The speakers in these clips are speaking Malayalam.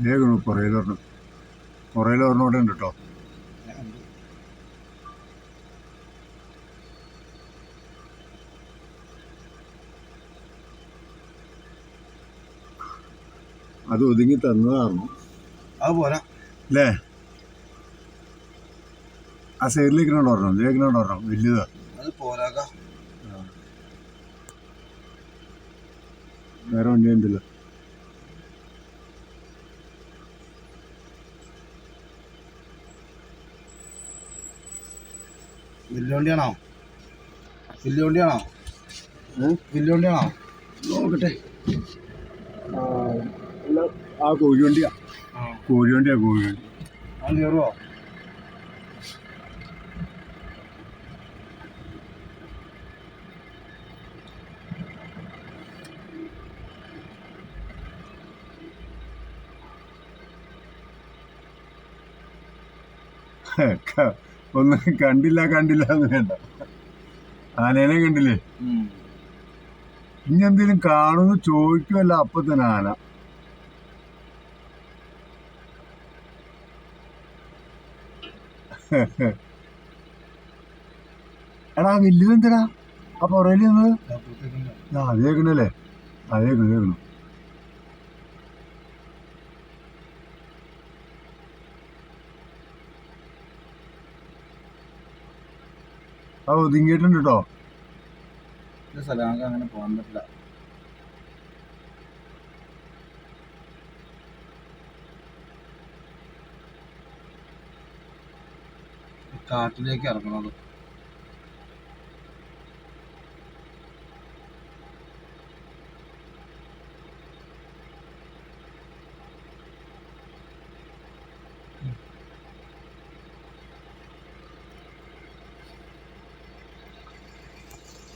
വേഗം പുറയിലൊരെണ്ണം ഉണ്ട് കേട്ടോ. അത് ഒതുങ്ങി തന്നതായിരുന്നു. അത് പോരാ അല്ലേ? ആ സൈഡിലേക്ക് ഓടണം, വലുതാ. അത് പോരാക. വേറെ വണ്ടി ഉണ്ടല്ലോ. വില്ലുവണ്ടിയാണോ? നോക്കട്ടെ. ആ കോഴിവണ്ടിയാ. കോഴിവണ്ടി അത് കയറുമോ? ഒന്നും കണ്ടില്ല എന്ന് വേണ്ട. ആനേനെ കണ്ടില്ലേ? ഇനി എന്തെങ്കിലും കാണുന്നു ചോദിക്കുമല്ല അപ്പൊ തന്നെ ആന. എടാ വലുതെന്തടാ ആ പുറയില് നിന്നത്? അതേക്കണല്ലേ? അതേക്കണു. ആ ഒതുങ്ങിയിട്ടുണ്ട് കേട്ടോ. സ്ഥലം അങ്ങനെ പോകാൻ പറ്റില്ല. കാട്ടിലേക്ക് ഇറങ്ങണത്.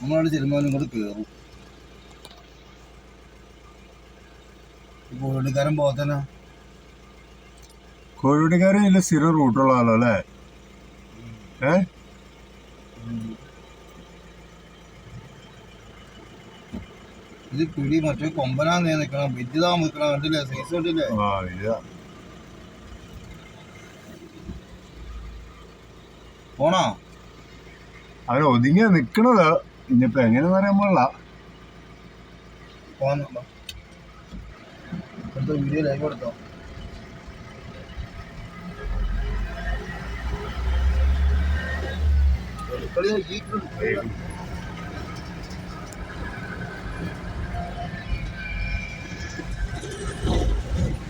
നമ്മളവിടെ ചെല്ലുമ്പോൾ ഇങ്ങോട്ട് കയറും. കോഴിവണ്ടിക്കാരൻ പോകത്തന്നെ. കോഴിവണ്ടിക്കാരൻ ഇല്ല, സ്ഥിരം റൂട്ടുള്ളതാണല്ലോ അല്ലേ? ഇത് പിടി മറ്റേ കൊമ്പനാന്നേ നിക്കണം, വിദ്യുതാ നിക്കണം. കണ്ടില്ലേ സൈസ്? കണ്ടില്ലേ? പോണോ? അവന് ഒതുങ്ങിയ നിക്കണത്. ഇനിയിപ്പോ എങ്ങനെയെന്ന് പറയാൻ പാടില്ല. പോകാൻ വീഡിയോ ലൈവ് എടുത്തോ? കളി